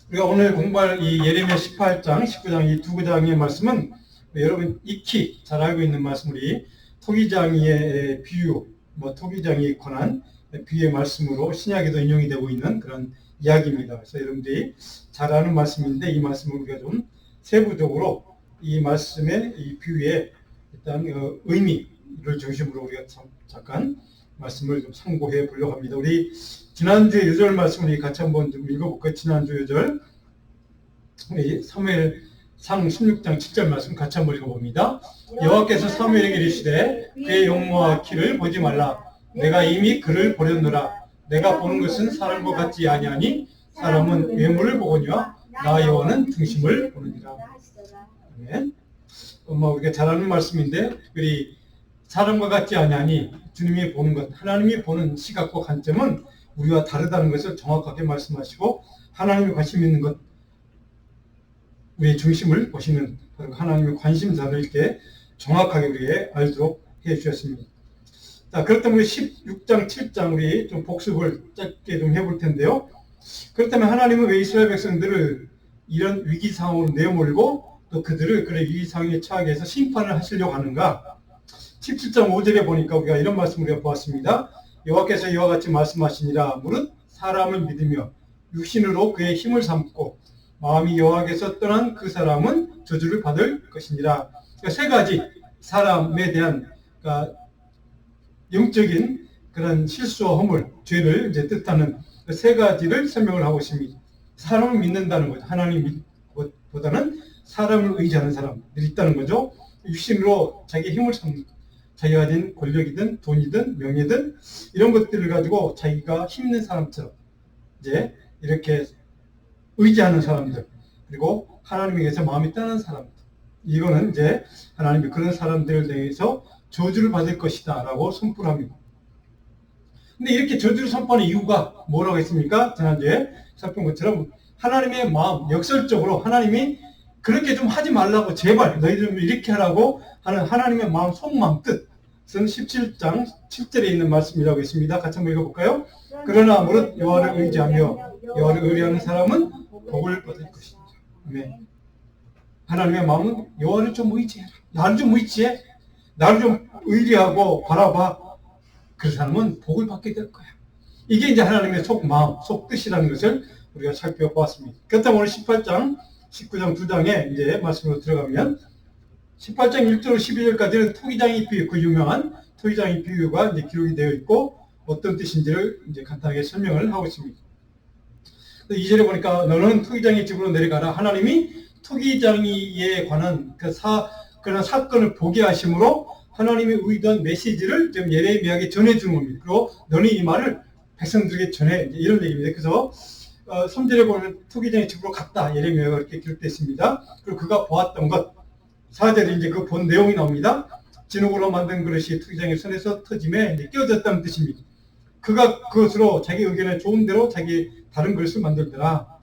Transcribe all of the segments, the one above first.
우리가 오늘 공부할 이 예레미야 18장, 19장 이 두 구장의 말씀은 여러분 익히 잘 알고 있는 말씀, 우리 토기장이의 비유, 토기장이에 관한 비유의 말씀으로 신약에도 인용이 되고 있는 그런 이야기입니다. 그래서 여러분들이 잘 아는 말씀인데 이 말씀을 우리가 좀 세부적으로 이 말씀의 이 비유의 일단 의미를 중심으로 우리가 잠깐 말씀을 좀 참고해 보려고 합니다. 우리 지난주에 요절 말씀을 같이 한번 좀 읽어볼까요? 지난주 요절 우리 사무엘상 16장 7절 말씀 같이 한번 읽어봅니다. 여호와께서 사무엘에게 이르시되 그의 용모와 키를 보지 말라. 내가 이미 그를 보렸노라. 내가 보는 것은 사람과 같지 아니하니 사람은 외모를 보거니와 나 여호와는 중심을 보느니라. 아멘. 우리가 잘 아는 말씀인데 우리 사람과 같지 아니하니 주님이 보는 것, 하나님이 보는 시각과 관점은 우리와 다르다는 것을 정확하게 말씀하시고 하나님이 관심 있는 것, 우리의 중심을 보시는 하나님의 관심사를 이렇게 정확하게 우리에게 알도록 해주셨습니다. 자, 그렇다면 우리 16장, 7장 우리 좀 복습을 짧게 좀 해볼 텐데요. 그렇다면 하나님은 왜 이스라엘 백성들을 이런 위기 상황으로 내몰고 또 그들을 그런 위기 상황에 처하게 해서 심판을 하시려고 하는가? 17장 5절에 보니까 우리가 이런 말씀을 우리가 보았습니다. 여호와께서 이와 같이 말씀하시니라. 무릇 사람을 믿으며 육신으로 그의 힘을 삼고 마음이 여호와께서 떠난 그 사람은 저주를 받을 것이니라. 그러니까 세 가지 사람에 대한 영적인 그런 실수와 허물, 죄를 이제 뜻하는 그 세 가지를 설명을 하고 있습니다. 사람을 믿는다는 거죠. 하나님보다는 사람을 의지하는 사람들이 있다는 거죠. 육신으로 자기 힘을 삼는 것. 자기가 가진 권력이든 돈이든 명예든 이런 것들을 가지고 자기가 힘있는 사람처럼 이제 이렇게 의지하는 사람들, 그리고 하나님에게서 마음이 떠난 사람들, 이거는 이제 하나님이 그런 사람들에 대해서 저주를 받을 것이다 라고 선포를 합니다. 근데 이렇게 저주를 선포하는 이유가 뭐라고 했습니까? 지난주에 살펴본 것처럼 하나님의 마음, 역설적으로 하나님이 그렇게 좀 하지 말라고, 제발 너희들 좀 이렇게 하라고 하는 하나님의 마음, 속마음, 뜻은 17장 7절에 있는 말씀이라고 있습니다. 같이 한번 읽어볼까요? 그러나 무릇 여호와를 의지하며 여호와를 의뢰하는 사람은 복을 받을 것입니다. 아멘. 하나님의 마음은 여호와를 좀 의지해라. 나를 좀 의지해. 나를 좀 의지하고 바라봐. 그 사람은 복을 받게 될 거야. 이게 이제 하나님의 속마음, 속뜻이라는 것을 우리가 살펴보았습니다. 그렇다면 오늘 18장, 19장 두 장에 이제 말씀으로 들어가면 18장 1절 12절까지는 토기장의 비유, 그 유명한 토기장의 비유가 이제 기록이 되어 있고 어떤 뜻인지를 이제 간단하게 설명을 하고 있습니다. 2절에 보니까 너는 토기장의 집으로 내려가라. 하나님이 토기장이에 관한 그런 사건을 보게 하심으로 하나님이 의도한 메시지를 좀 예레미야에게 전해주는 겁니다. 그리고 너는 이 말을 백성들에게 전해, 이런 얘기입니다. 그래서 3절에 보면 토기장의 집으로 갔다. 예레미야가 이렇게 기록되어 있습니다. 그리고 그가 보았던 것, 4절에 이제 그 본 내용이 나옵니다. 진흙으로 만든 그릇이 토기장의 손에서 터짐에 끼어졌다는 뜻입니다. 그가 그것으로 자기 의견에 좋은 대로 자기 다른 그릇을 만들더라.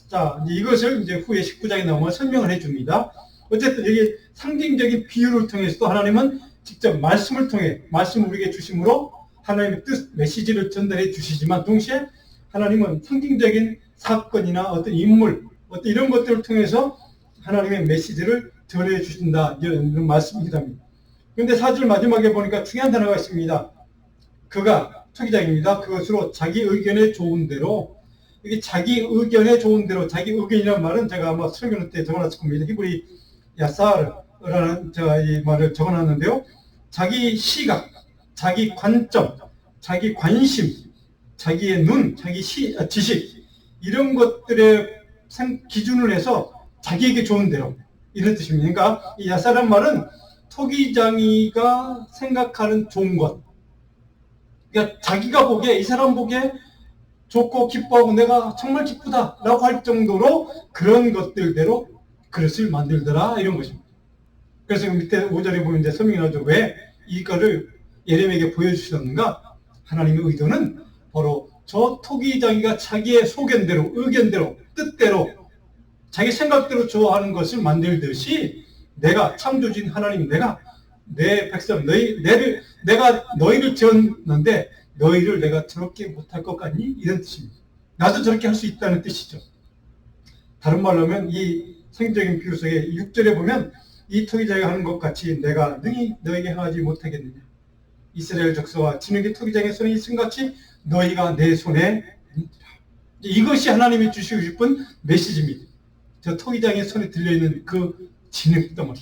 자, 이것을 이제 후에 19장에 나오면 설명을 해줍니다. 어쨌든 여기 상징적인 비유를 통해서도 하나님은 직접 말씀을 통해 말씀을 우리에게 주심으로 하나님의 뜻, 메시지를 전달해 주시지만 동시에 하나님은 상징적인 사건이나 어떤 인물, 어떤 이런 것들을 통해서 하나님의 메시지를 전해 주신다. 이런 말씀입니다. 그런데 4절 마지막에 보니까 중요한 단어가 있습니다. 그가 토기장입니다. 그것으로 자기 의견에 좋은 대로, 이게 자기 의견에 좋은 대로, 자기 의견이라는 말은 제가 아마 설교 때 적어놨을 겁니다. 히브리 야사르라는 제가 이 말을 적어놨는데요. 자기 시각, 자기 관점, 자기 관심, 자기의 눈, 자기 지식, 이런 것들의 기준을 해서 자기에게 좋은 대로, 이런 뜻입니다. 그러니까 이 야사라는 말은 토기장이가 생각하는 좋은 것, 그러니까 자기가 보기에, 이 사람 보기에 좋고 기뻐하고 내가 정말 기쁘다라고 할 정도로 그런 것들대로 그릇을 만들더라, 이런 것입니다. 그래서 밑에 5절에 보면 이제 설명이 나오죠. 왜 이거를 예레미야에게 보여주셨는가? 하나님의 의도는 바로 저 토기장이가 자기의 소견대로, 의견대로, 뜻대로, 자기 생각대로 좋아하는 것을 만들듯이 내가 창조주인 하나님, 내가 내 백성, 내가 너희를 지었는데 너희를 내가 저렇게 못할 것 같니? 이런 뜻입니다. 나도 저렇게 할 수 있다는 뜻이죠. 다른 말로 하면 이 성경적인 비유 속에 6절에 보면 이 토기장이 하는 것 같이 내가 능히 너에게 행하지 못하겠느냐. 이스라엘 족속아 진흙이 토기장의 손에 있음 같이 너희가 내 손에 있느니라. 이것이 하나님이 주시고 싶은 메시지입니다. 저 토기장의 손에 들려있는 그 진흙 덩어리,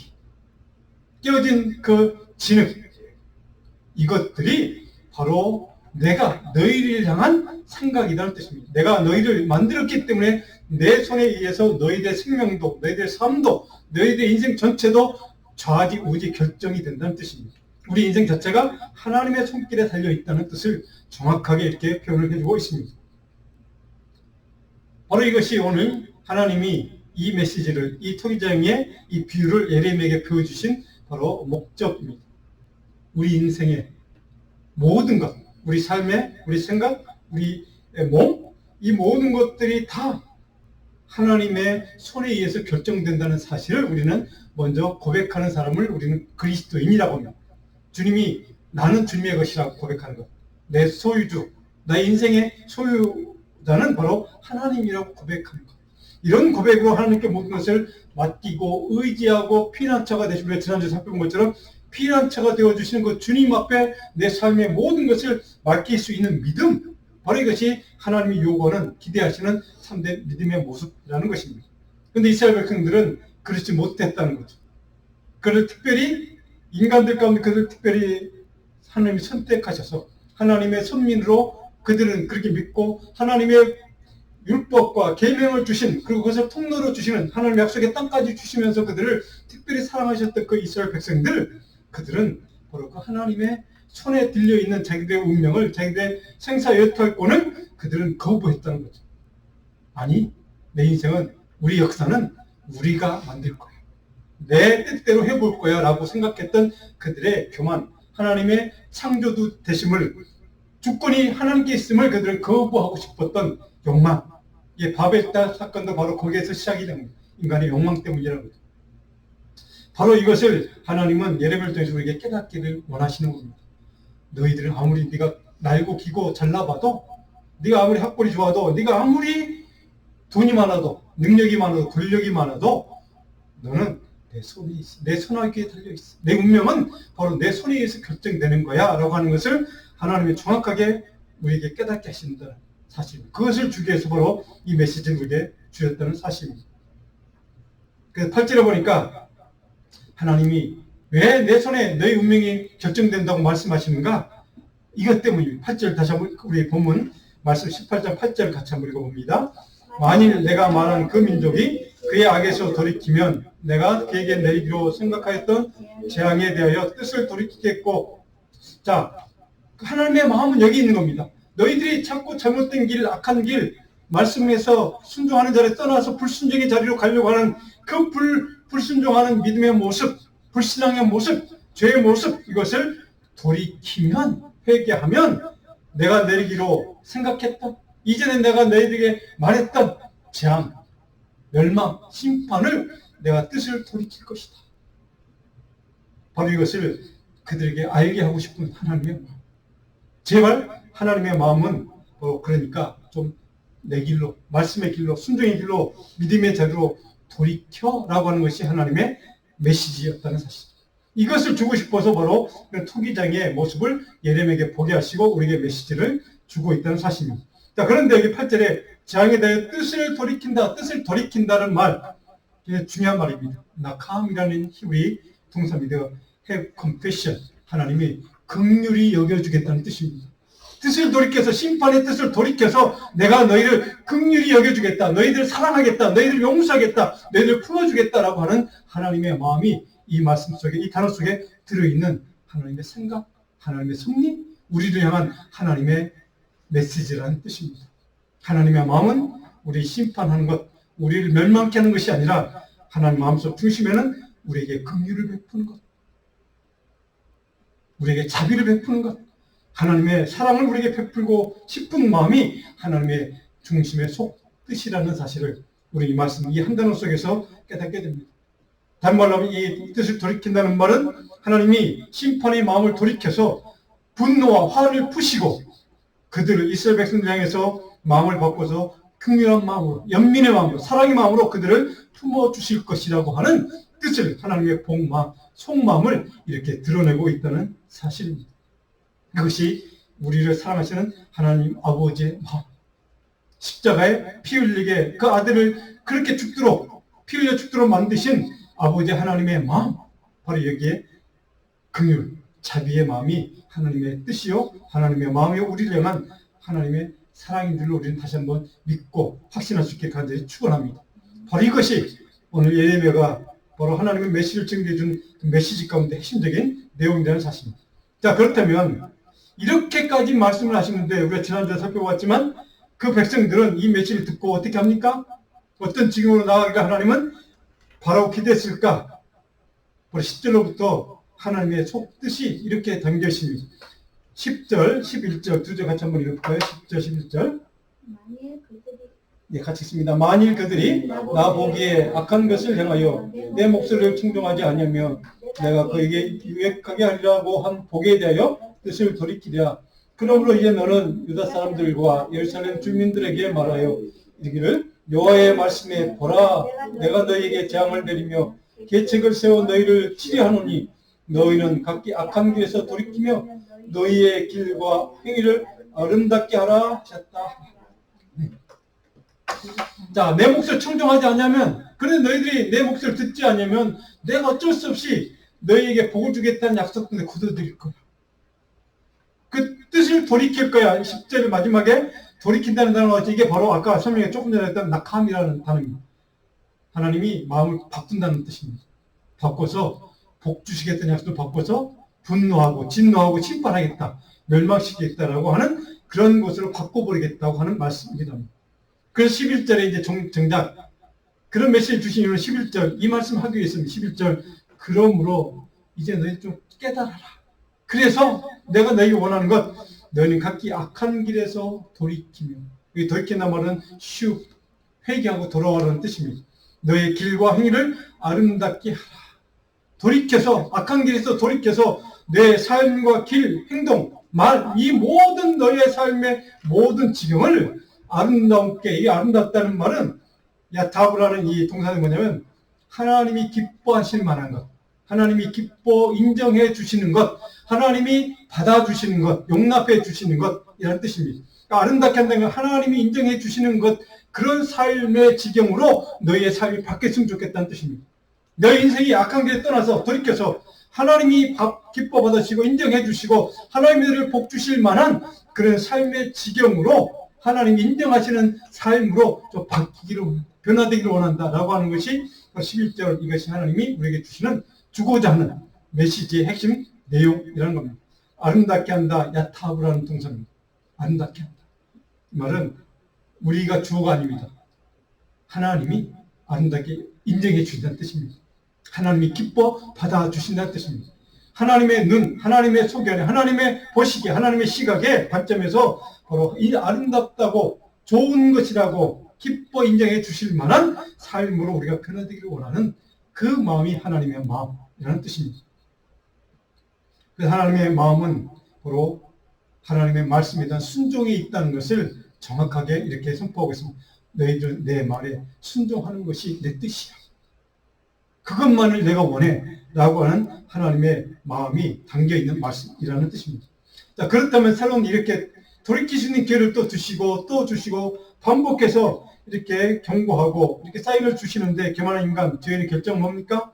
깨어진 그 진흙, 이것들이 바로 내가 너희를 향한 생각이라는 뜻입니다. 내가 너희를 만들었기 때문에 내 손에 의해서 너희들의 생명도, 너희들의 삶도, 너희들의 인생 전체도 좌지우지 결정이 된다는 뜻입니다. 우리 인생 자체가 하나님의 손길에 달려있다는 뜻을 정확하게 이렇게 표현을 해주고 있습니다. 바로 이것이 오늘 하나님이 이 메시지를, 이 토기장의 이 비유를 예레미야에게 보여주신 바로 목적입니다. 우리 인생의 모든 것, 우리 삶의, 우리 생각, 우리 몸, 이 모든 것들이 다 하나님의 손에 의해서 결정된다는 사실을 우리는 먼저 고백하는 사람을 우리는 그리스도인이라고 합니다. 주님이 나는 주님의 것이라고 고백하는 것. 내 소유주, 나의 인생의 소유자는 바로 하나님이라고 고백하는 것. 이런 고백으로 하나님께 모든 것을 맡기고 의지하고 피난처가 되시고, 우리가 지난주에 살펴본 것처럼 피난처가 되어주시는 그 주님 앞에 내 삶의 모든 것을 맡길 수 있는 믿음, 바로 이것이 하나님이 요구하는, 기대하시는 3대 믿음의 모습이라는 것입니다. 그런데 이스라엘 백성들은 그렇지 못했다는 거죠. 그를 특별히 인간들 가운데 그들을 특별히 하나님이 선택하셔서 하나님의 선민으로 그들은 그렇게 믿고 하나님의 율법과 계명을 주신, 그리고 그것을 통로로 주시는 하나님의 약속의 땅까지 주시면서 그들을 특별히 사랑하셨던 그 이스라엘 백성들, 그들은 바로 그 하나님의 손에 들려있는 자기들의 운명을, 자기들의 생사여탈권을 그들은 거부했다는 거죠. 아니, 내 인생은, 우리 역사는 우리가 만들 거야, 내 뜻대로 해볼 거야 라고 생각했던 그들의 교만, 하나님의 창조주 되심을, 주권이 하나님께 있음을 그들은 거부하고 싶었던 욕망, 이 바벨탑 사건도 바로 거기에서 시작이 됩니다. 인간의 욕망 때문이라는 거죠. 바로 이것을 하나님은 예레미야를 통해서 우리에게 깨닫기를 원하시는 겁니다. 너희들은 아무리 네가 날고 기고 잘나봐도, 네가 아무리 학벌이 좋아도, 네가 아무리 돈이 많아도, 능력이 많아도, 권력이 많아도 너는 내 손에 있어. 내 손아귀에 달려있어. 내 운명은 바로 내 손에 의해서 결정되는 거야 라고 하는 것을 하나님이 정확하게 우리에게 깨닫게 하신다는 사실입니다. 그것을 주기 위해서 바로 이 메시지를 우리에게 주셨다는 사실입니다. 그래서 8절에 보니까 하나님이 왜 내 손에 너의 운명이 결정된다고 말씀하시는가? 이것 때문입니다. 8절 다시 한번 우리 본문 말씀 18장 8절 같이 한번 읽어봅니다. 만일 내가 말한 그 민족이 그의 악에서 돌이키면 내가 그에게 내리기로 생각하였던 재앙에 대하여 뜻을 돌이키겠고, 자, 하나님의 마음은 여기 있는 겁니다. 너희들이 자꾸 잘못된 길, 악한 길, 말씀에서 순종하는 자리에 떠나서 불순종의 자리로 가려고 하는 그 불순종하는 믿음의 모습, 불신앙의 모습, 죄의 모습, 이것을 돌이키면, 회개하면 내가 내리기로 생각했던, 이전에 내가 너희들에게 말했던 재앙, 멸망, 심판을 내가 뜻을 돌이킬 것이다. 바로 이것을 그들에게 알게 하고 싶은 하나님의 마음. 제발 하나님의 마음은 그러니까 좀 내 길로, 말씀의 길로, 순종의 길로, 믿음의 자리로 돌이켜라고 하는 것이 하나님의 메시지였다는 사실. 이것을 주고 싶어서 바로 토기장의 모습을 예레미야에게 보게 하시고 우리에게 메시지를 주고 있다는 사실입니다. 자, 그런데 여기 8절에 재앙에 대해 뜻을 돌이킨다는 말, 이게 중요한 말입니다. 나캄이라는 히브리 동사입니다. have compassion, 하나님이 긍휼히 여겨주겠다는 뜻입니다. 뜻을 돌이켜서, 심판의 뜻을 돌이켜서 내가 너희를 긍휼히 여겨주겠다, 너희들을 사랑하겠다, 너희들을 용서하겠다, 너희들을 품어주겠다라고 하는 하나님의 마음이 이 말씀 속에, 이 단어 속에 들어있는 하나님의 생각, 하나님의 섭리, 우리를 향한 하나님의 메시지라는 뜻입니다. 하나님의 마음은 우리 심판하는 것, 우리를 멸망케 하는 것이 아니라 하나님 마음속 중심에는 우리에게 긍휼을 베푸는 것, 우리에게 자비를 베푸는 것, 하나님의 사랑을 우리에게 베풀고 싶은 마음이 하나님의 중심의 속 뜻이라는 사실을 우리 이 말씀, 이 한 단어 속에서 깨닫게 됩니다. 다른 말로 하면 이 뜻을 돌이킨다는 말은 하나님이 심판의 마음을 돌이켜서 분노와 화를 푸시고 그들을, 이스라엘 백성들 향해서 마음을 바꿔서 긍휼한 마음으로, 연민의 마음으로, 사랑의 마음으로 그들을 품어주실 것이라고 하는 뜻을, 하나님의 복마음, 속마음을 이렇게 드러내고 있다는 사실입니다. 그것이 우리를 사랑하시는 하나님 아버지의 마음. 십자가에 피 흘리게 그 아들을 그렇게 죽도록, 피 흘려 죽도록 만드신 아버지 하나님의 마음, 바로 여기에 긍휼, 자비의 마음이 하나님의 뜻이요, 하나님의 마음이 우리를 향한 하나님의 사랑인 줄로 우리는 다시 한번 믿고 확신할 수 있게 간절히 축원합니다. 바로 이것이 오늘 예레미야가 바로 하나님의 메시지를 증거해 준 그 메시지 가운데 핵심적인 내용이라는 사실입니다. 자, 그렇다면 이렇게까지 말씀을 하시는데 우리가 지난주에 살펴봤지만 그 백성들은 이 메시지를 듣고 어떻게 합니까? 어떤 지경으로 나아가기를 하나님은 바라고 기대했을까? 바로 10절로부터 하나님의 속뜻이 이렇게 담겨 있습니다. 10절, 11절 두 절 같이 한번 읽어볼까요? 10절, 11절. 예, 같이 읽습니다. 만일 그들이 나 보기에 악한 것을 행하여 내 목소리를 충동하지 않으면 내가 그에게 유익하게 하리라고 한 복에 대하여 뜻을 돌이키랴. 그러므로 이제 너는 유다 사람들과 예루살렘 주민들에게 말하여 이르기를 여호와의 말씀에 보라, 내가 너희에게 재앙을 내리며 계책을 세워 너희를 치리하노니 너희는 각기 악한 길에서 돌이키며 너희의 길과 행위를 아름답게 하라 하셨다. 자, 내 몫을 청정하지 않으면, 그래 너희들이 내 몫을 듣지 않으면 내가 어쩔 수 없이 너희에게 복을 주겠다는 약속도 거둬들일 거야. 그 뜻을 돌이킬 거야. 10절 마지막에 돌이킨다는 단어가 이게 바로 아까 설명에 조금 전에 했던 낙함이라는 단어입니다. 하나님이 마음을 바꾼다는 뜻입니다. 바꿔서 복 주시겠다는 약속을 바꿔서 분노하고 진노하고 심판하겠다, 멸망시키겠다라고 하는 그런 것으로 바꿔버리겠다고 하는 말씀입니다. 그래서 11절에 이제 정작 그런 메시지를 주신 이유는 11절, 이 말씀 하기 위해서는 11절, 그러므로 이제 너희 좀 깨달아라. 그래서 내가 너희에게 원하는 것, 너희는 각기 악한 길에서 돌이키며, 여기 돌이킨다는 말은 회개하고 돌아오라는 뜻입니다. 너의 길과 행위를 아름답게 하라. 돌이켜서, 악한 길에서 돌이켜서 내 삶과 길, 행동, 말, 이 모든 너의 삶의 모든 지경을 아름답게, 이 아름답다는 말은 야타브라는 이 동사는 뭐냐면 하나님이 기뻐하실 만한 것, 하나님이 기뻐 인정해 주시는 것, 하나님이 받아주시는 것, 용납해 주시는 것, 이라는 뜻입니다. 그러니까 아름답게 한다는 건 하나님이 인정해 주시는 것, 그런 삶의 지경으로 너희의 삶이 바뀌었으면 좋겠다는 뜻입니다. 너희 인생이 악한 길에 떠나서 돌이켜서 하나님이 기뻐 받으시고 인정해 주시고 하나님이 너를 복 주실 만한 그런 삶의 지경으로, 하나님이 인정하시는 삶으로 좀 바뀌기를 원한다, 변화되기를 원한다라고 하는 것이 11절, 이것이 하나님이 우리에게 주시는, 주고자 하는 메시지의 핵심 내용이라는 겁니다. 아름답게 한다, 야타브라는 동사입니다. 아름답게 한다. 이 말은 우리가 주어가 아닙니다. 하나님이 아름답게 인정해 주신다는 뜻입니다. 하나님이 기뻐 받아주신다는 뜻입니다. 하나님의 눈, 하나님의 소견에, 하나님의 보시기에, 하나님의 시각에 관점에서 바로 이 아름답다고 좋은 것이라고 기뻐 인정해 주실 만한 삶으로 우리가 변화되기를 원하는 그 마음이 하나님의 마음이라는 뜻입니다. 그 하나님의 마음은 바로 하나님의 말씀에 대한 순종이 있다는 것을 정확하게 이렇게 선포하고 있습니다. 너희들 내 말에 순종하는 것이 내 뜻이야. 그것만을 내가 원해 라고 하는 하나님의 마음이 담겨있는 말씀이라는 뜻입니다. 자, 그렇다면 새로운 이렇게 돌이킬 수 있는 기회를 또 주시고 또 주시고 반복해서 이렇게 경고하고 이렇게 사인을 주시는데 교만한 인간 죄인의 결정은 뭡니까?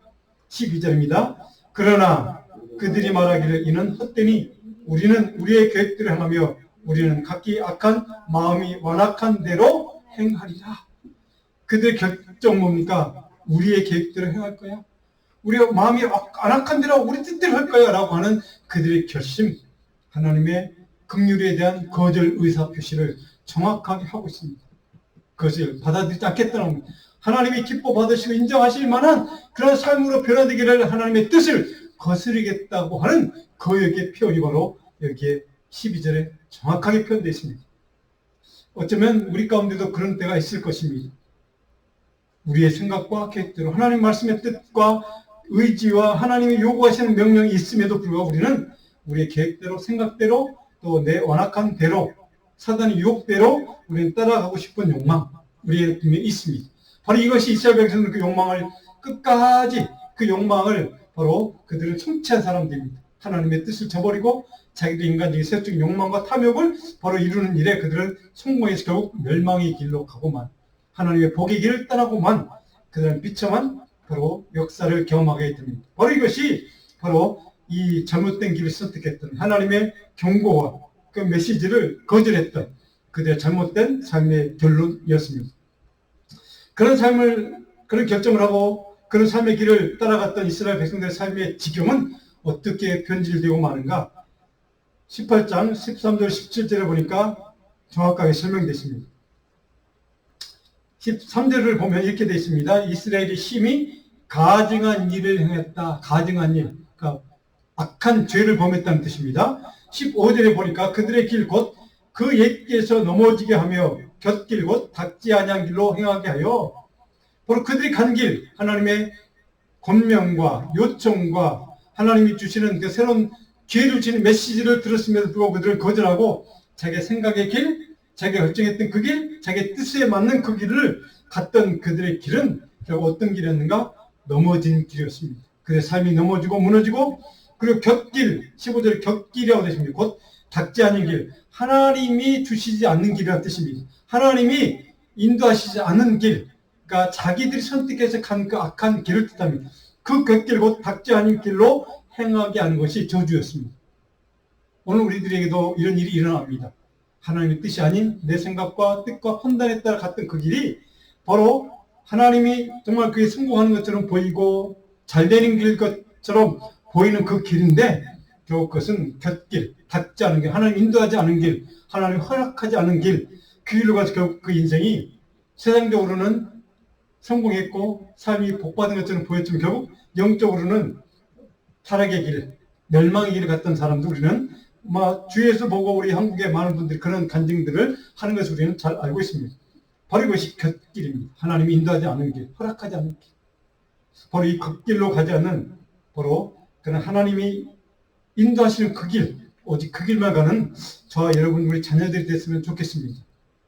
12절입니다. 그러나 그들이 말하기를 이는 헛되니 우리는 우리의 계획대로 행하며 우리는 각기 악한 마음이 완악한 대로 행하리라. 그들의 결정 뭡니까? 우리의 계획대로 행할 거야? 우리가 마음이 안악한 대로 우리 뜻대로 할 거야 라고 하는 그들의 결심, 하나님의 긍휼에 대한 거절 의사표시를 정확하게 하고 있습니다. 그것을 받아들이지 않겠다는 겁니다. 하나님이 기뻐 받으시고 인정하실 만한 그런 삶으로 변화되기를 하나님의 뜻을 거스르겠다고 하는 거역의 표현이 바로 여기에 12절에 정확하게 표현되어 있습니다. 어쩌면 우리 가운데도 그런 때가 있을 것입니다. 우리의 생각과 계획대로 하나님 말씀의 뜻과 의지와 하나님이 요구하시는 명령이 있음에도 불구하고 우리는 우리의 계획대로, 생각대로, 또 내 완악한 대로, 사단의 유혹대로 우리는 따라가고 싶은 욕망, 우리의 분명히 있습니다. 바로 이것이 이스라엘 백성들 그 욕망을 끝까지 그 욕망을 바로 그들을 성취한 사람들입니다. 하나님의 뜻을 저버리고 자기들 인간적인 세속적인 욕망과 탐욕을 바로 이루는 일에 그들은 성공해서 결국 멸망의 길로 가고만 하나님의 복의 길을 떠나고만 그들은 비참한 바로 역사를 경험하게 됩니다. 바로 이것이 바로 이 잘못된 길을 선택했던 하나님의 경고와 그 메시지를 거절했던 그들의 잘못된 삶의 결론이었습니다. 그런 결정을 하고 그런 삶의 길을 따라갔던 이스라엘 백성들의 삶의 지경은 어떻게 변질되고 마는가? 18장 13절 17절에 보니까 정확하게 설명되어 있습니다. 13절을 보면 이렇게 되어 있습니다. 이스라엘이 심히 가증한 일을 행했다. 가증한 일, 그러니까 악한 죄를 범했다는 뜻입니다. 15절에 보니까 그들의 길 곧 그 옛길에서 넘어지게 하며 곁길 곧 닿지 아니한 길로 행하게 하여 바로 그들이 간 길, 하나님의 권명과 요청과 하나님이 주시는 그 새로운 기회를 주시는 메시지를 들었음에도 불구하고 그들을 거절하고 자기 생각의 길, 자기가 결정했던 그 길, 자기 뜻에 맞는 그 길을 갔던 그들의 길은 결국 어떤 길이었는가? 넘어진 길이었습니다. 그들의 삶이 넘어지고 무너지고 그리고 곁길, 15절에 곁길이라고 되어 있습니다. 곧 닿지 않은 길, 하나님이 주시지 않는 길이라는 뜻입니다. 하나님이 인도하시지 않은 길, 그러니까 자기들이 선택해서 간 그 악한 길을 뜻합니다. 그 곁길 곧 닿지 않은 길로 행하게 하는 것이 저주였습니다. 오늘 우리들에게도 이런 일이 일어납니다. 하나님의 뜻이 아닌 내 생각과 뜻과 판단에 따라 갔던 그 길이 바로 하나님이 정말 그게 성공하는 것처럼 보이고 잘 되는 길 것처럼 보이는 그 길인데 결국 그것은 곁길, 닿지 않은 길, 하나님 인도하지 않은 길, 하나님 허락하지 않은 길, 그 길로 가서 결국 그 인생이 세상적으로는 성공했고 삶이 복받은 것처럼 보였지만 결국 영적으로는 타락의 길, 멸망의 길을 갔던 사람도 우리는 주위에서 보고 우리 한국의 많은 분들이 그런 간증들을 하는 것을 우리는 잘 알고 있습니다. 바로 이것이 곁길입니다. 하나님이 인도하지 않은 길, 허락하지 않은 길. 바로 이 곁길로 가지 않는 바로 그런 하나님이 인도하시는 그 길, 오직 그 길만 가는 저와 여러분 우리 자녀들이 됐으면 좋겠습니다.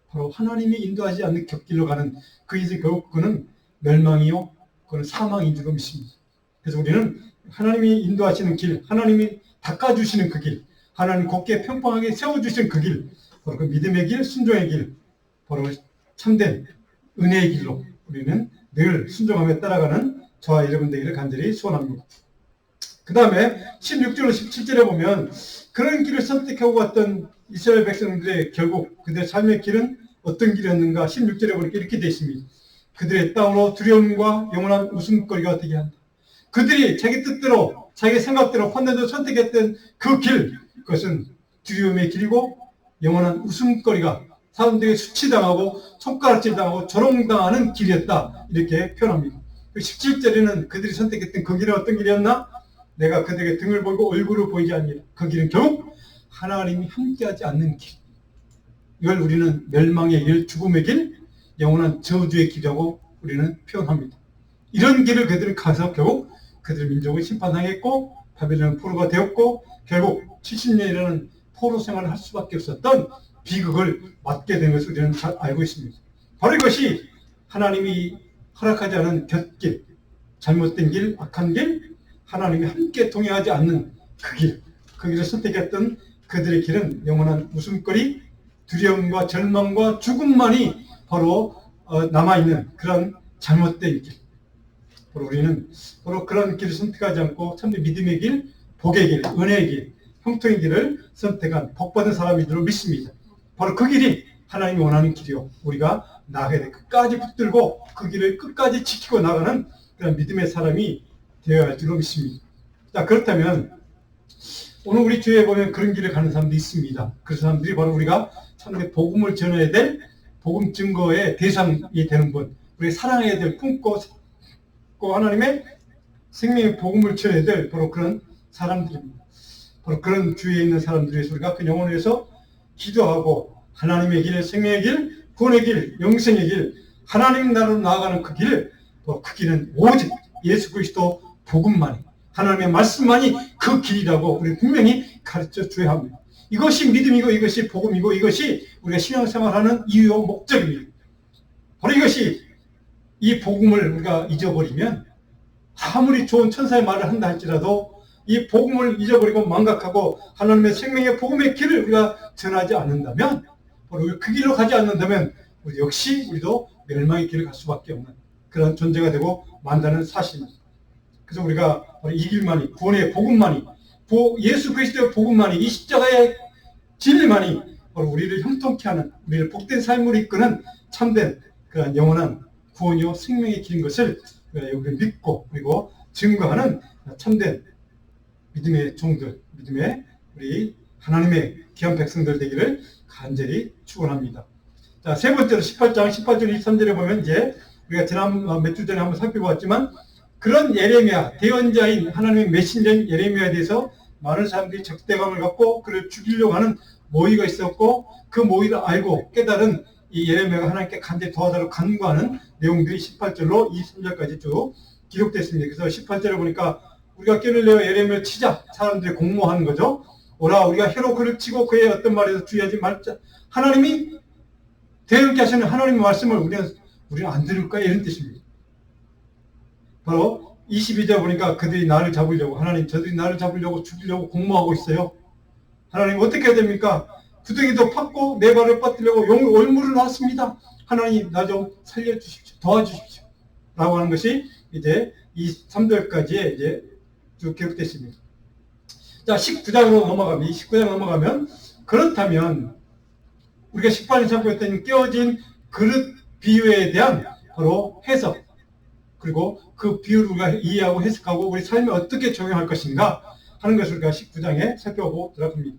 바로 하나님이 인도하지 않는 곁길로 가는 그 인생 결국 그는 멸망이요, 그는 사망인 줄 믿습니다. 그래서 우리는 하나님이 인도하시는 길, 하나님이 닦아주시는 그 길, 하나님 곱게 평평하게 세워주시는 그 길, 바로 그 믿음의 길, 순종의 길, 바로 참된 은혜의 길로 우리는 늘 순종하며 따라가는 저와 여러분 되기를 간절히 소원합니다. 그 다음에 16절로 17절에 보면 그런 길을 선택하고 갔던 이스라엘 백성들의 결국 그들의 삶의 길은 어떤 길이었는가? 16절에 보니까 이렇게 되어 있습니다. 그들의 땅으로 두려움과 영원한 웃음거리가 되게 한다. 그들이 자기 뜻대로 자기 생각대로 판단대로 선택했던 그 길, 그것은 두려움의 길이고 영원한 웃음거리가 사람들에게 수치당하고 손가락질당하고 조롱당하는 길이었다. 이렇게 표현합니다. 17절에는 그들이 선택했던 그 길은 어떤 길이었나? 내가 그들에게 등을 보이고 얼굴을 보이지 않니라. 그 길은 결국 하나님이 함께하지 않는 길. 이걸 우리는 멸망의 길, 죽음의 길, 영원한 저주의 길이라고 우리는 표현합니다. 이런 길을 그들은 가서 결국 그들 민족을 심판당했고 바벨론 포로가 되었고 결국 70년이라는 포로 생활을 할 수밖에 없었던 비극을 맞게 된 것을 우리는 잘 알고 있습니다. 바로 이것이 하나님이 허락하지 않은 곁길, 잘못된 길, 악한 길, 하나님이 함께 동행하지 않는 그 길, 그 길을 선택했던 그들의 길은 영원한 웃음거리, 두려움과 절망과 죽음만이 바로 남아있는 그런 잘못된 길. 바로 우리는 바로 그런 길을 선택하지 않고 참된 믿음의 길, 복의 길, 은혜의 길, 형통의 길을 선택한 복받은 사람인 줄 믿습니다. 바로 그 길이 하나님이 원하는 길이요. 우리가 나아가야 돼. 끝까지 붙들고 그 길을 끝까지 지키고 나가는 그런 믿음의 사람이 되어야 할 줄로 믿습니다. 자, 그렇다면 오늘 우리 교회에 보면 그런 길을 가는 사람도 있습니다. 그 사람들이 바로 우리가 참된 복음을 전해야 될 복음 증거의 대상이 되는 분, 우리 사랑해야 될 품고 하나님의 생명의 복음을 전해야 될 바로 그런 사람들입니다. 바로 그런 주위에 있는 사람들을 위해서 우리가 그 영혼을 위해서 기도하고 하나님의 길, 생명의 길, 구원의 길, 영생의 길, 하나님 나라로 나아가는 그 길, 그 길은 오직 예수 그리스도 복음만이, 하나님의 말씀만이 그 길이라고 우리 분명히 가르쳐 줘야 합니다. 이것이 믿음이고 이것이 복음이고 이것이 우리가 신앙생활하는 이유와 목적입니다. 바로 이것이 이 복음을 우리가 잊어버리면 아무리 좋은 천사의 말을 한다 할지라도 이 복음을 잊어버리고 망각하고 하나님의 생명의 복음의 길을 우리가 전하지 않는다면, 바로 그 길로 가지 않는다면 우리 역시 우리도 멸망의 길을 갈 수밖에 없는 그런 존재가 되고 만다는 사실입니다. 그래서 우리가 바로 이 길만이, 구원의 복음만이, 예수 그리스도의 복음만이, 이 십자가의 진리만이 바로 우리를 형통케 하는, 우리를 복된 삶으로 이끄는 참된 그런 영원한 구원이요 생명의 길인 것을 우리가 믿고 그리고 증거하는 참된 믿음의 종들, 믿음의 우리 하나님의 귀한 백성들 되기를 간절히 축원합니다. 자, 세 번째로 18장 18절 23절에 보면 이제 우리가 지난 몇 주 전에 한번 살펴보았지만, 그런 예레미야, 대언자인 하나님의 메신저인 예레미야에 대해서 많은 사람들이 적대감을 갖고 그를 죽이려고 하는 모의가 있었고, 그 모의를 알고 깨달은 이 예레미야가 하나님께 간절히 도와달라고 간구하는 내용들이 18절로 23절까지 쭉 기록됐습니다. 그래서 18절에 보니까 우리가 꾀를 내어 예레미야를 치자, 사람들이 공모하는 거죠. 오라, 우리가 혀로 그를 치고 그의 어떤 말에도 주의하지 말자. 하나님이 대언케 하시는 하나님의 말씀을 우리는 안 들을까, 이런 뜻입니다. 바로 22절 보니까 그들이 나를 잡으려고, 하나님, 저들이 나를 잡으려고 죽이려고 공모하고 있어요. 하나님 어떻게 해야 됩니까? 구덩이도 팠고 내 발을 뻗으려고 올무를 놨습니다. 하나님, 나 좀 살려주십시오, 도와주십시오 라고 하는 것이 이제 23절까지의 이제 쭉 기록됐습니다. 자, 19장으로 넘어가면, 이 19장 넘어가면, 그렇다면 우리가 18년 살펴봤던 깨어진 그릇 비유에 대한 바로 해석, 그리고 그 비유를 우리가 이해하고 해석하고 우리 삶에 어떻게 적용할 것인가 하는 것을 우리가 19장에 살펴보도록 합니다.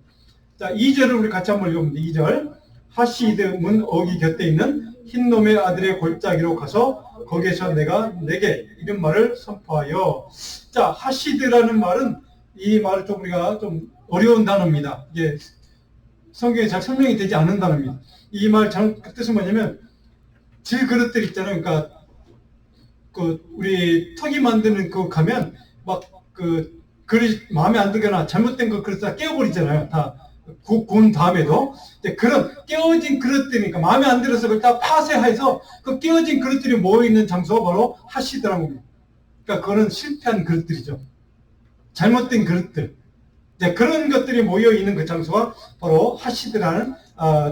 자, 2절을 우리 같이 한번 읽어봅니다. 2절. 하시드 문 어기 곁에 있는 흰놈의 아들의 골짜기로 가서 거기에서 내가 내게 이런 말을 선포하여. 자, 하시드라는 말은, 이 말을 좀 우리가 좀 어려운 단어입니다. 이게 성경에 잘 설명이 되지 않는 단어입니다. 이 말 그 뜻은 뭐냐면, 질그릇들 있잖아요. 그러니까 우리 턱이 만드는 그 가면 막 그릇이 마음에 안 들거나 잘못된 그 그릇 다 깨어버리잖아요. 다 구운 다음에도. 그런 깨어진 그릇들이니까 마음에 안 들어서 그걸 다 파쇄해서 그 깨어진 그릇들이 모여있는 장소가 바로 하시드라는 겁니다. 그러니까 그거는 실패한 그릇들이죠. 잘못된 그릇들. 그런 것들이 모여있는 그 장소가 바로 하시드라는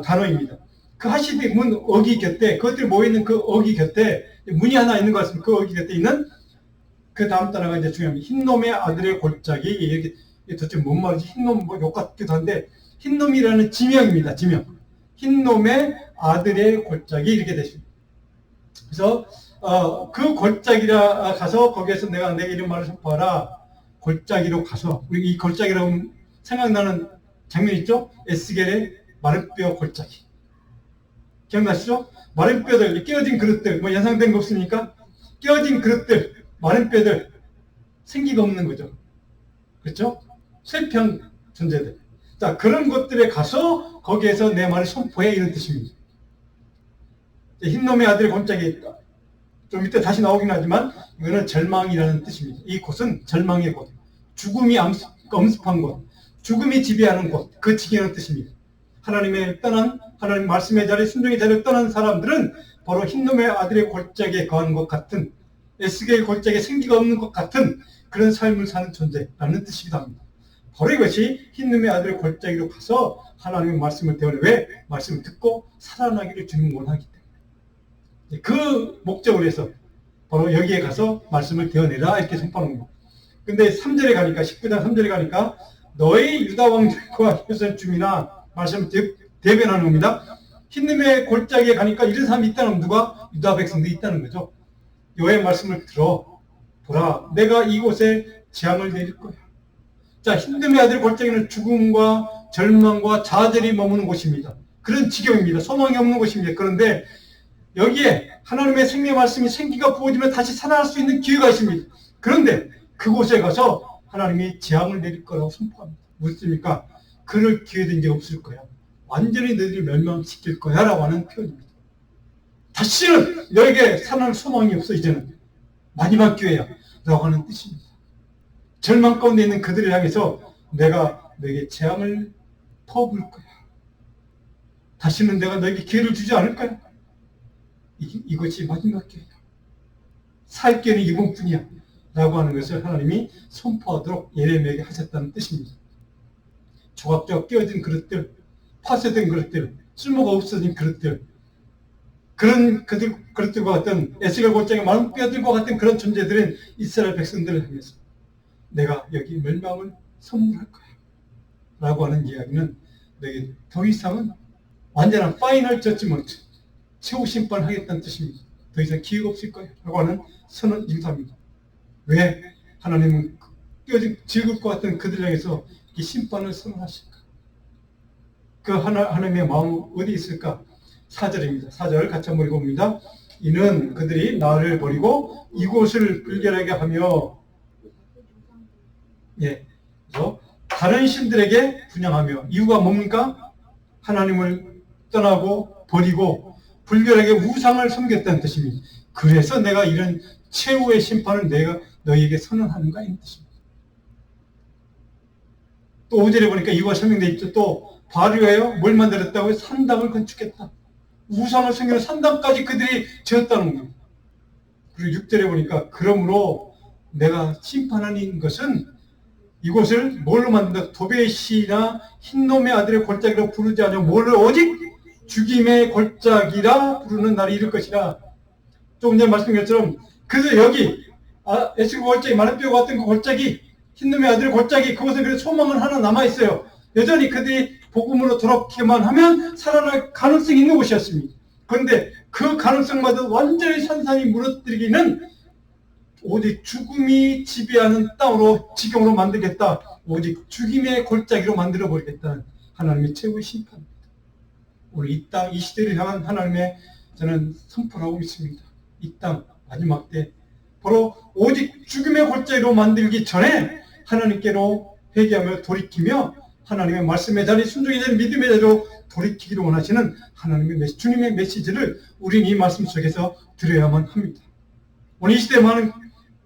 단어입니다. 그 하시드 문 어기 곁에, 그것들이 모여있는 그 어기 곁에 문이 하나 있는 것 같습니다. 그 어기 곁에 있는 그 다음 단어가 이제 중요합니다. 흰놈의 아들의 골짜기. 이게 도대체 뭔 말이지? 흰놈 뭐 욕 같기도 한데, 흰놈이라는 지명입니다. 지명. 흰놈의 아들의 골짜기, 이렇게 되십니다. 그래서 그 골짜기라 가서 거기에서 내가 내게 이런 말을 선포하라. 골짜기로 가서, 우리 이 골짜기라고 생각나는 장면 있죠? 에스겔의 마른뼈 골짜기. 기억나시죠? 마른 뼈들, 깨어진 그릇들, 뭐 연상된 거 없습니까? 깨어진 그릇들, 마른 뼈들, 생기가 없는 거죠. 그렇죠? 실패한 존재들. 자, 그런 것들에 가서 거기에서 내 말을 선포해, 이런 뜻입니다. 흰놈의 아들의 골짜기에 있다. 좀 이따 다시 나오긴 하지만 이거는 절망이라는 뜻입니다. 이 곳은 절망의 곳, 죽음이 엄습한 곳, 죽음이 지배하는 곳, 그 지경의 뜻입니다. 하나님의 떠난, 하나님 말씀의 자리, 순종의 자리를 떠난 사람들은 바로 흰놈의 아들의 골짜기에 거하는 것 같은, 에스겔 골짜기에 생기가 없는 것 같은 그런 삶을 사는 존재라는 뜻이기도 합니다. 바로 이것이 흰놈의 아들의 골짜기로 가서 하나님의 말씀을 대하려, 왜? 말씀을 듣고 살아나기를 주님 원하기 때문에. 그 목적을 위해서 바로 여기에 가서 말씀을 대어내라, 이렇게 선포하는 겁니다. 근데 3절에 가니까, 19장 3절에 가니까 너희 유다 왕들과 예루살렘 주민아, 말씀을 대변하는 겁니다. 흰놈의 골짜기에 가니까 이런 사람이 있다는, 누가? 유다 백성들이 있다는 거죠. 여호와의 말씀을 들어 보라, 내가 이곳에 재앙을 내릴 거야. 자, 흰놈의 아들 골짜기는 죽음과 절망과 좌절이 머무는 곳입니다. 그런 지경입니다. 소망이 없는 곳입니다. 그런데 여기에 하나님의 생명의 말씀이 생기가 부어지면 다시 살아날 수 있는 기회가 있습니다. 그런데 그곳에 가서 하나님이 재앙을 내릴 거라고 선포합니다. 무엇입니까? 그럴 기회도 이제 없을 거야. 완전히 너희들을 멸망시킬 거야 라고 하는 표현입니다. 다시는 너에게 살아날 소망이 없어. 이제는 마지막 기회야 라고 하는 뜻입니다. 절망 가운데 있는 그들을 향해서 내가 너에게 재앙을 퍼부을 거야. 다시는 내가 너에게 기회를 주지 않을 거야. 이것이 마지막 기회야. 살 기회는 이번뿐이야. 라고 하는 것을 하나님이 선포하도록 예레미야에게 하셨다는 뜻입니다. 조각조각 끼어진 그릇들, 파쇄된 그릇들, 쓸모가 없어진 그릇들, 그런 그릇들과 같은 에스겔 골짜기 많은 뼈들과 같은 그런 존재들은 이스라엘 백성들을 향해서 내가 여기 멸망을 선물할 거야. 라고 하는 이야기는 너희 더 이상은 완전한 파이널 저지먼트, 최후 심판을 하겠다는 뜻입니다. 더 이상 기회가 없을 거야. 라고 하는 선언 인사입니다. 왜 하나님은 껴진 질것 같은 그들 향해서 이 심판을 선언하실까? 그 하나님의 마음은 어디 있을까? 4절입니다. 4절 같이 한번 읽어봅니다. 이는 그들이 나를 버리고 이곳을 불결하게 하며, 그래서 다른 신들에게 분향하며, 이유가 뭡니까? 하나님을 떠나고 버리고 불결하게 우상을 섬겼다는 뜻입니다. 그래서 내가 이런 최후의 심판을 내가 너희에게 선언하는가 이 뜻입니다. 또 5절에 보니까 이유가 설명되어 있죠. 또 바알이요 뭘 만들었다고요? 산당을 건축했다. 우상을 섬기는 산당까지 그들이 지었다는 겁니다. 그리고 6절에 보니까 그러므로 내가 심판하는 것은 이곳을 뭘로 만든다? 도베시나 흰놈의 아들의 골짜기로 부르지 않으며 뭐를 오직 죽임의 골짜기라 부르는 날이 이를 것이라. 조금 전에 말씀드린 것처럼 그래서 여기 에스겔 골짜기, 마른뼈 같은 그 골짜기, 흰놈의 아들의 골짜기, 그것은 그래서 소망은 하나 남아있어요. 여전히 그들이 복음으로 돌아오기만 하면 살아날 가능성이 있는 곳이었습니다. 그런데 그 가능성마저 완전히 산산이 무너뜨리기는 오직 죽음이 지배하는 땅으로 지경으로 만들겠다. 오직 죽임의 골짜기로 만들어버리겠다는 하나님의 최후의 심판입니다. 오늘 이 땅, 이 시대를 향한 하나님의 저는 선포를 하고 있습니다. 이 땅 마지막 때 바로 오직 죽음의 골짜기로 만들기 전에 하나님께로 회개하며 돌이키며 하나님의 말씀의 자리, 순종의 자리, 믿음의 자리로 돌이키기를 원하시는 하나님의 주님의 메시지를 우리는 이 말씀 속에서 들어야만 합니다. 오늘 이 시대 많은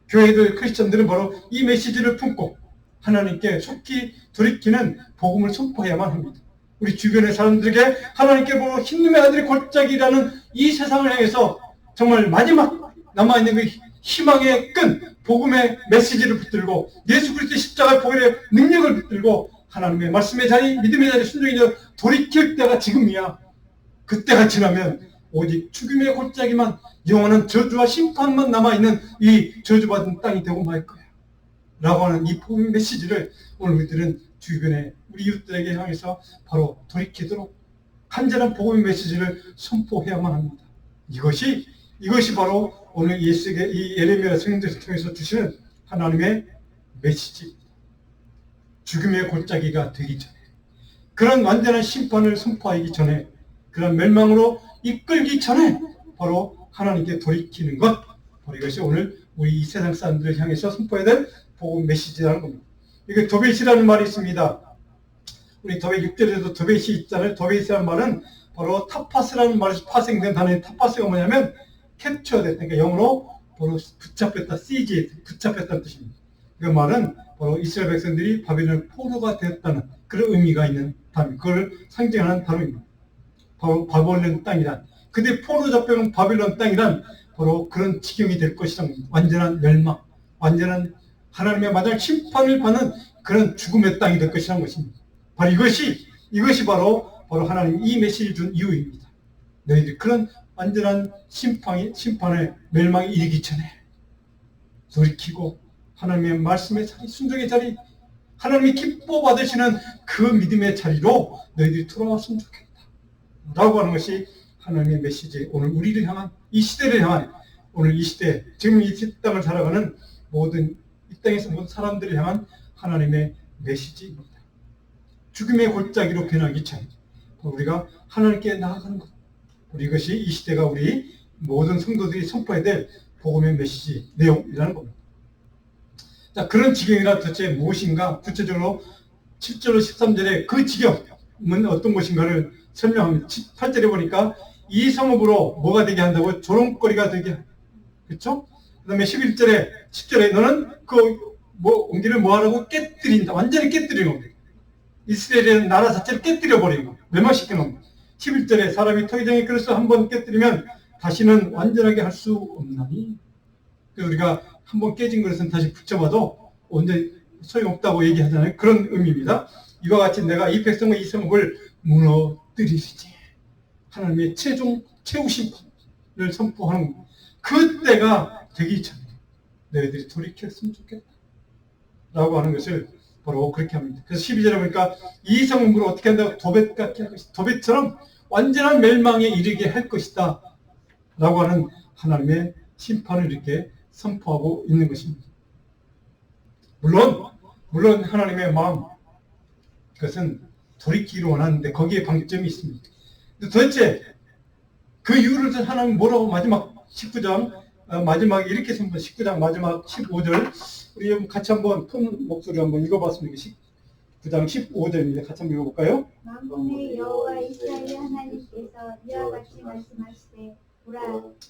교회들, 크리스천들은 바로 이 메시지를 품고 하나님께 속히 돌이키는 복음을 선포해야만 합니다. 우리 주변의 사람들에게 하나님께 보고 흰눈의 아들의 골짜기라는 이 세상을 향해서 정말 마지막 남아있는 그 희망의 끈, 복음의 메시지를 붙들고 예수 그리스도의 십자가의 복음의 능력을 붙들고 하나님의 말씀의 자리, 믿음의 자리, 순종의 자리 돌이킬 때가 지금이야. 그때가 지나면 오직 죽음의 골짜기만, 영원한 저주와 심판만 남아있는 이 저주받은 땅이 되고 말 거야. 라고 하는 이 복음의 메시지를 오늘 우리들은 주변에 우리 이웃들에게 향해서 바로 돌이키도록 간절한 복음의 메시지를 선포해야만 합니다. 이것이 바로 오늘 예수에게 이 예레미야 성경을 통해서 주시는 하나님의 메시지입니다. 죽음의 골짜기가 되기 전에, 그런 완전한 심판을 선포하기 전에, 그런 멸망으로 이끌기 전에 바로 하나님께 돌이키는 것, 바로 이것이 오늘 우리 이 세상 사람들을 향해서 선포해야 될 복음 메시지라는 겁니다. 이게 도벳이라는 말이 있습니다. 우리 도벳 6절에도 도벳이 있잖아요. 도벳이라는 말은 바로 타파스라는 말에서 파생된 단어인 타파스가 뭐냐면 캡처됐다. 그러니까 영어로 바로 붙잡혔다, 시즈, 붙잡혔다는 뜻입니다. 그 말은 바로 이스라엘 백성들이 바벨론 포로가 되었다는 그런 의미가 있는 단어, 그걸 상징하는 단어입니다. 바로 바벨론 땅이란, 근데 포로 잡혀온 바벨론 땅이란 바로 그런 지경이 될 것이란 겁니다. 완전한 멸망, 완전한 하나님의 마지막 심판을 받는 그런 죽음의 땅이 될 것이란 것입니다. 바로 이것이 바로 하나님이 이 메시지를 준 이유입니다. 너희들이 그런 완전한 심판의 멸망이 이르기 전에 돌이키고 하나님의 말씀의 자리, 순종의 자리, 하나님이 기뻐 받으시는 그 믿음의 자리로 너희들이 돌아왔으면 좋겠다. 라고 하는 것이 하나님의 메시지, 오늘 우리를 향한, 이 시대를 향한, 오늘 이 시대, 지금 이 땅을 살아가는 모든, 이 땅에서 모든 사람들을 향한 하나님의 메시지입니다. 죽음의 골짜기로 변하기 전에 우리가 하나님께 나아가는 것, 이것이 이 시대가 우리 모든 성도들이 선포해야 될 복음의 메시지 내용이라는 겁니다. 자, 그런 지경이라 도대체 무엇인가, 구체적으로 7절로 13절에 그 지경은 어떤 것인가를 설명합니다. 8절에 보니까 이 성읍으로 뭐가 되게 한다고? 조롱거리가 되게, 그렇죠? 그 다음에 11절에 10절에 너는 옹기를 뭐하라고? 깨뜨린다. 완전히 깨뜨리는 겁니다. 이스라엘의 나라 자체를 깨뜨려 버리는 겁니다. 멸망시키는 겁니다. 11절에 사람이 토기장의 그릇을 한번 깨뜨리면 다시는 완전하게 할 수 없나니. 그래서 우리가 한번 깨진 그릇은 다시 붙여봐도 언제 소용없다고 얘기하잖아요. 그런 의미입니다. 이와 같이 내가 이 백성과 이 성읍을 무너뜨리시지. 하나님의 최후 심판을 선포하는 그때가 되기 전에 너희들이 돌이켰으면 좋겠다 라고 하는 것을 바로 그렇게 합니다. 그래서 12절에 보니까 이 성읍을 어떻게 한다고 도벳같게 할 것이다. 도벳처럼 완전한 멸망에 이르게 할 것이다 라고 하는 하나님의 심판을 이렇게 선포하고 있는 것입니다. 물론 하나님의 마음, 그것은 돌이키기를 원하는데 거기에 방점이 있습니다. 도대체 그 이유를 하나님 뭐라고 마지막 19장 마지막에 이렇게 선포 19장 마지막 15절 우리 같이 한번 큰 목소리로 한번 읽어봤습니다. 19장 15절입니다. 같이 한번 읽어볼까요? 만군의 여호와 이스라엘 하나님께서 이와 같이 말씀하시되 보라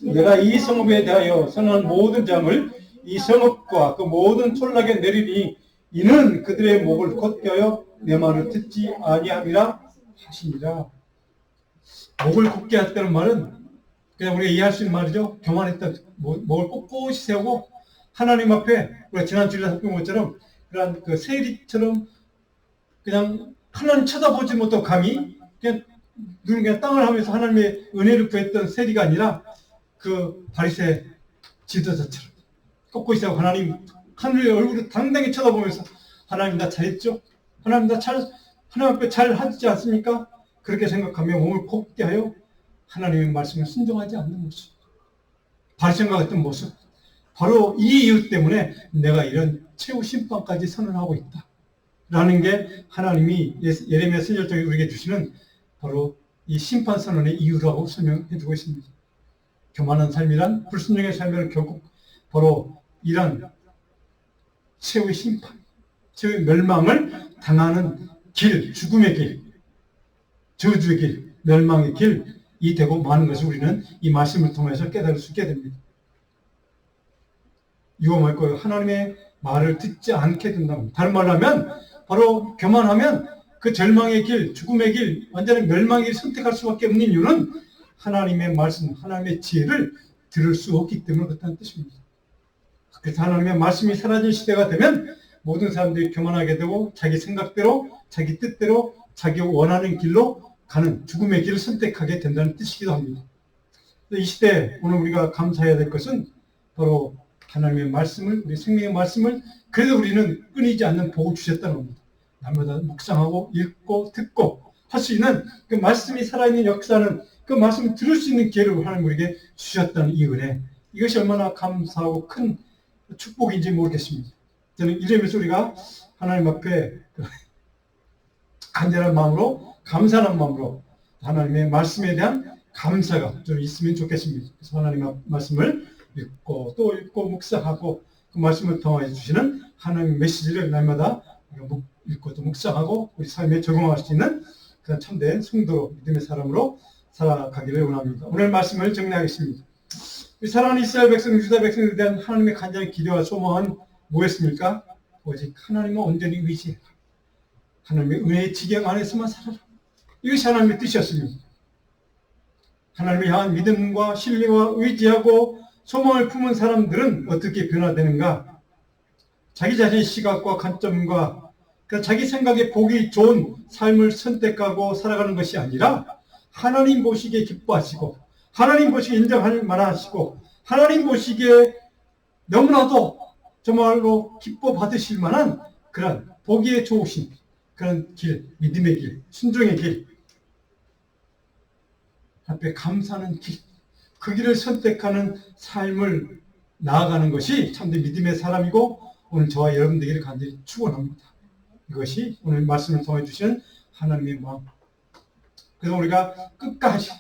내가 이 성읍에 대하여 선언한 모든 장을 이 성읍과 그 모든 촌락에 내리니 이는 그들의 목을 곧게하여 내 말을 듣지 아니함이라 하시니라. 목을 곧게 했다는 말은 그냥 우리가 이해할 수 있는 말이죠. 교만했다. 목을 꼿꼿이 세우고 하나님 앞에 우리가 지난 주일에 살펴본 것처럼 그런 그 세리처럼 그냥 하나님 쳐다보지 못하고 감히 그냥 땅을 하면서 하나님의 은혜를 구했던 세리가 아니라 그 바리새 지도자처럼 꼿꼿이 세우고 하나님의 얼굴을 당당히 쳐다보면서 하나님 나 잘했죠? 하나님 앞에 잘 하지 않습니까? 그렇게 생각하며 몸을 곱게 하여 하나님의 말씀을 순종하지 않는 모습. 바리새인과 같은 모습. 바로 이 이유 때문에 내가 이런 최후 심판까지 선언하고 있다. 라는 게 하나님이 예레미야 선지자 쪽에 우리에게 주시는 바로 이 심판 선언의 이유라고 설명해 주고 있습니다. 교만한 삶이란 불순종의 삶이란 결국 바로 이런 최후의 심판, 최후의 멸망을 당하는 길, 죽음의 길, 저주의 길, 멸망의 길이 되고 마는 것을 우리는 이 말씀을 통해서 깨달을 수 있게 됩니다. 이거 말고요. 하나님의 말을 듣지 않게 된다고. 다른 말로 하면 바로 교만하면 그 절망의 길, 죽음의 길, 완전히 멸망의 길 선택할 수밖에 없는 이유는 하나님의 말씀, 하나님의 지혜를 들을 수 없기 때문에 그렇다는 뜻입니다. 그래서 하나님의 말씀이 사라진 시대가 되면 모든 사람들이 교만하게 되고 자기 생각대로, 자기 뜻대로, 자기 원하는 길로 가는 죽음의 길을 선택하게 된다는 뜻이기도 합니다. 이 시대에 오늘 우리가 감사해야 될 것은 바로 하나님의 말씀을, 우리 생명의 말씀을 그래도 우리는 끊이지 않는 복을 주셨다는 겁니다. 날마다 묵상하고 읽고 듣고 할 수 있는 그 말씀이 살아있는 역사는 그 말씀을 들을 수 있는 기회를 하나님 우리에게 주셨다는 이 은혜. 이것이 얼마나 감사하고 큰 축복인지 모르겠습니다. 저는 이러면서 우리가 하나님 앞에 간절한 마음으로 감사하는 마음으로 하나님의 말씀에 대한 감사가 좀 있으면 좋겠습니다. 그래서 하나님의 말씀을 읽고 또 읽고 묵상하고 그 말씀을 통해 주시는 하나님의 메시지를 날마다 읽고 또 묵상하고 우리 삶에 적용할 수 있는 그런 참된 성도로 믿음의 사람으로 살아가기를 원합니다. 오늘 말씀을 정리하겠습니다. 우리 사랑하는 이스라엘 백성, 유다 백성에 대한 하나님의 간절한 기대와 소망은 뭐였습니까? 오직 하나님을 온전히 의지해라. 하나님의 은혜의 지경 안에서만 살아라. 이것이 하나님의 뜻이었습니다. 하나님을 향한 믿음과 신뢰와 의지하고 소망을 품은 사람들은 어떻게 변화되는가? 자기 자신의 시각과 관점과 자기 생각에 보기 좋은 삶을 선택하고 살아가는 것이 아니라 하나님 보시기에 기뻐하시고 하나님 보시기에 인정할 만하시고 하나님 보시기에 너무나도 정말로 기뻐 받으실 만한 그런 보기에 좋으신 그런 길, 믿음의 길, 순종의 길, 앞에 감사하는 길, 그 길을 선택하는 삶을 나아가는 것이 참된 믿음의 사람이고 오늘 저와 여러분들에게 간절히 축원합니다. 이것이 오늘 말씀을 통해 주시는 하나님의 마음. 그래서 우리가 끝까지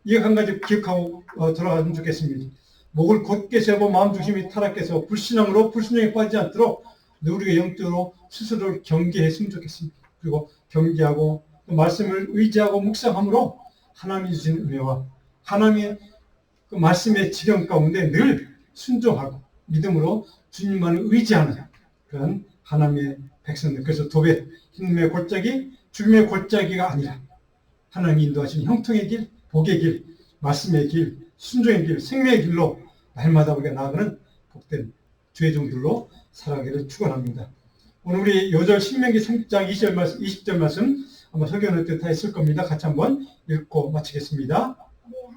이거 한 가지 기억하고 돌아가면 좋겠습니다. 목을 곧게 세고 마음 중심이 타락해서 불신앙으로 불순종에 빠지지 않도록 우리가 영적으로 스스로를 경계했으면 좋겠습니다. 그리고 경계하고 또 말씀을 의지하고 묵상함으로 하나님이 주신 은혜와 하나님의 그 말씀의 지경 가운데 늘 순종하고 믿음으로 주님만을 의지하는 그런 하나님의 백성들. 그래서 도벳, 힘의 골짜기, 죽음의 골짜기가 아니라 하나님이 인도하신 형통의 길, 복의 길, 말씀의 길, 순종의 길, 생명의 길로 날마다 우리가 나아가는 복된 주의 종들로 살아가기를 축원합니다. 오늘 우리 요절 신명기 30장 20절 말씀 아마 설교는 뜻하 있을 겁니다. 같이 한번 읽고 마치겠습니다.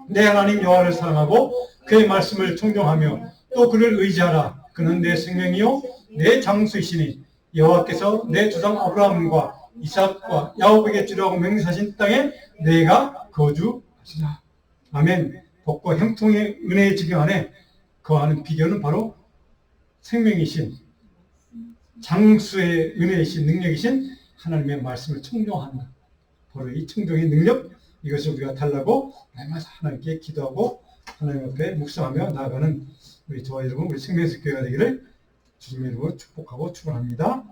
내 하나님 여호와를 사랑하고 그의 말씀을 청종하며 또 그를 의지하라. 그는 내 생명이요 내 장수이시니 여호와께서 내 조상 아브라함과 이삭과 야곱에게 주라고 맹세하신 땅에 내가 거주하시라. 아멘. 복과 형통의 은혜의 지경 안에 거하는 비결은 바로 생명이신 장수의 은혜이신 능력이신 하나님의 말씀을 청종하는 것. 바로 이 청종의 능력, 이것을 우리가 달라고 날마다 하나님께 기도하고 하나님 앞에 묵상하며 나아가는 우리 저와 여러분, 우리 생명의 교회가 되기를 주님의 이름으로 축복하고 축원합니다.